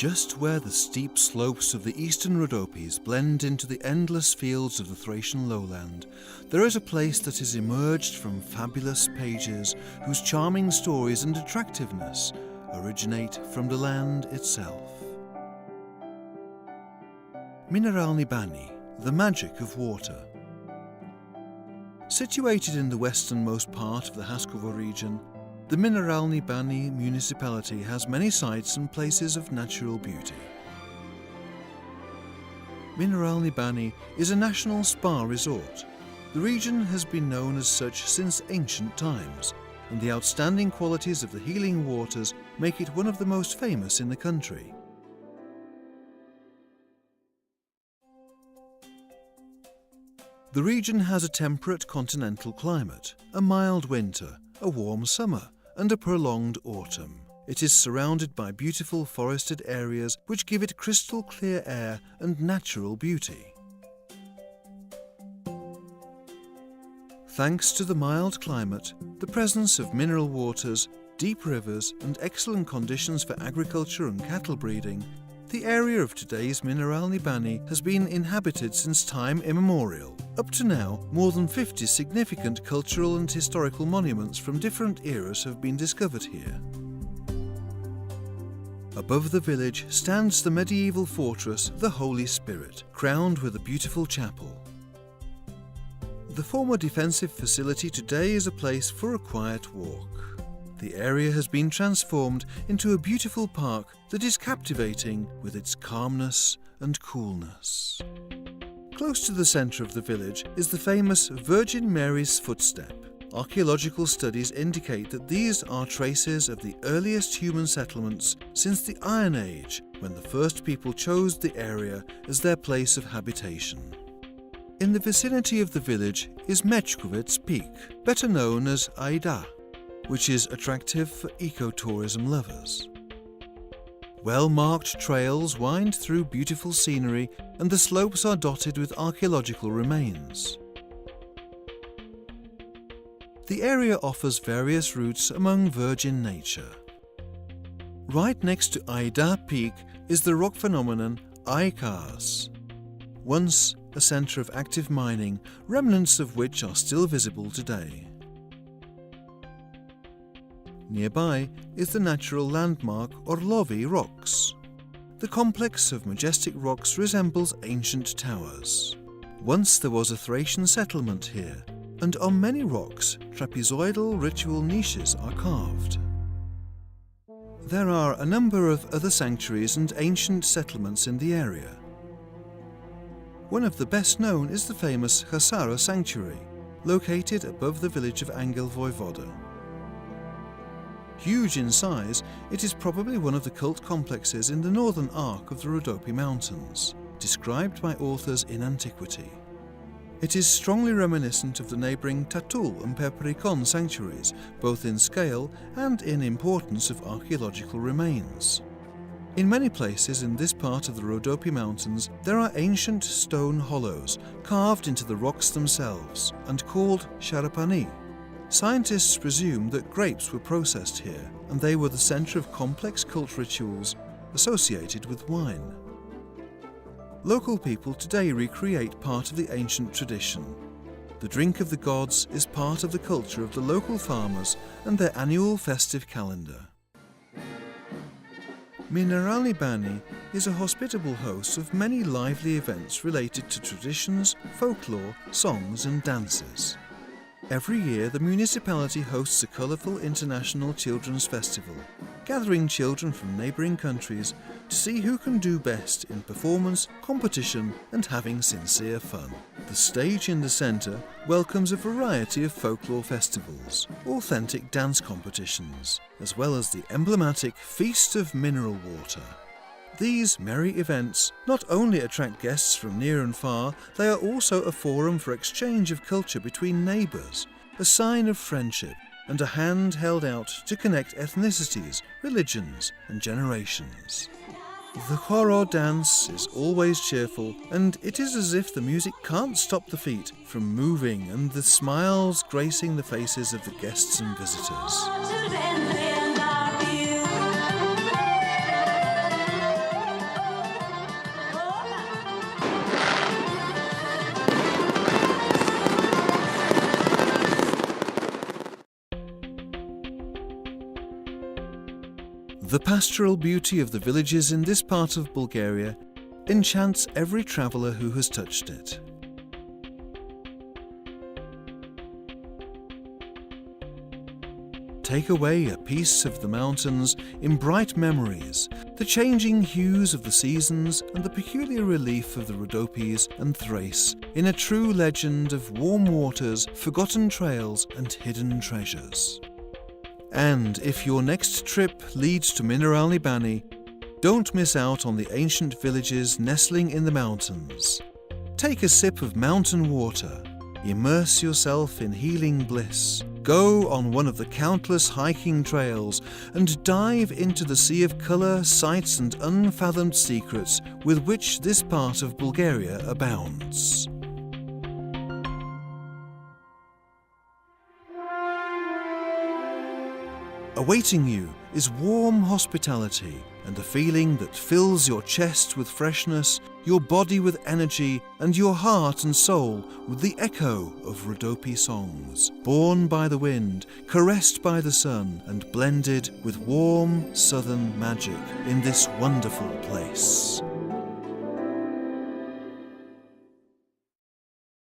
Just where the steep slopes of the eastern Rhodopes blend into the endless fields of the Thracian lowland, there is a place that has emerged from fabulous pages whose charming stories and attractiveness originate from the land itself. Mineralni Bani, the magic of water. Situated in the westernmost part of the Haskovo region, the Mineralni Bani municipality has many sites and places of natural beauty. Mineralni Bani is a national spa resort. The region has been known as such since ancient times, and the outstanding qualities of the healing waters make it one of the most famous in the country. The region has a temperate continental climate, a mild winter, a warm summer, and a prolonged autumn. It is surrounded by beautiful forested areas which give it crystal clear air and natural beauty. Thanks to the mild climate, the presence of mineral waters, deep rivers, and excellent conditions for agriculture and cattle breeding, the area of today's Mineralni Bani has been inhabited since time immemorial. Up to now, more than 50 significant cultural and historical monuments from different eras have been discovered here. Above the village stands the medieval fortress, the Holy Spirit, crowned with a beautiful chapel. The former defensive facility today is a place for a quiet walk. The area has been transformed into a beautiful park that is captivating with its calmness and coolness. Close to the centre of the village is the famous Virgin Mary's Footstep. Archaeological studies indicate that these are traces of the earliest human settlements since the Iron Age, when the first people chose the area as their place of habitation. In the vicinity of the village is Mechkovets Peak, better known as Aida, which is attractive for ecotourism lovers. Well-marked trails wind through beautiful scenery, and the slopes are dotted with archaeological remains. The area offers various routes among virgin nature. Right next to Aida Peak is the rock phenomenon Aikars, once a centre of active mining, remnants of which are still visible today. Nearby is the natural landmark Vie Rocks. The complex of majestic rocks resembles ancient towers. Once there was a Thracian settlement here, and on many rocks trapezoidal ritual niches are carved. There are a number of other sanctuaries and ancient settlements in the area. One of the best known is the famous Kisara Sanctuary, located above the village of Angel Voivoda. Huge in size, it is probably one of the cult complexes in the northern arc of the Rhodope Mountains, described by authors in antiquity. It is strongly reminiscent of the neighbouring Tatul and Perperikon sanctuaries, both in scale and in importance of archaeological remains. In many places in this part of the Rhodope Mountains, there are ancient stone hollows carved into the rocks themselves and called sharapani. Scientists presume that grapes were processed here, and they were the centre of complex cult rituals associated with wine. Local people today recreate part of the ancient tradition. The drink of the gods is part of the culture of the local farmers and their annual festive calendar. Mineralni Bani is a hospitable host of many lively events related to traditions, folklore, songs and dances. Every year, the municipality hosts a colourful international children's festival, gathering children from neighbouring countries to see who can do best in performance, competition and having sincere fun. The stage in the centre welcomes a variety of folklore festivals, authentic dance competitions, as well as the emblematic Feast of Mineral Water. These merry events not only attract guests from near and far, they are also a forum for exchange of culture between neighbours, a sign of friendship, and a hand held out to connect ethnicities, religions, and generations. The Khoro dance is always cheerful, and it is as if the music can't stop the feet from moving and the smiles gracing the faces of the guests and visitors. The pastoral beauty of the villages in this part of Bulgaria enchants every traveller who has touched it. Take away a piece of the mountains in bright memories, the changing hues of the seasons and the peculiar relief of the Rhodopes and Thrace in a true legend of warm waters, forgotten trails and hidden treasures. And if your next trip leads to Mineralni Bani, don't miss out on the ancient villages nestling in the mountains. Take a sip of mountain water, immerse yourself in healing bliss, go on one of the countless hiking trails and dive into the sea of colour, sights and unfathomed secrets with which this part of Bulgaria abounds. Awaiting you is warm hospitality and a feeling that fills your chest with freshness, your body with energy, and your heart and soul with the echo of Rhodope songs, borne by the wind, caressed by the sun, and blended with warm southern magic in this wonderful place.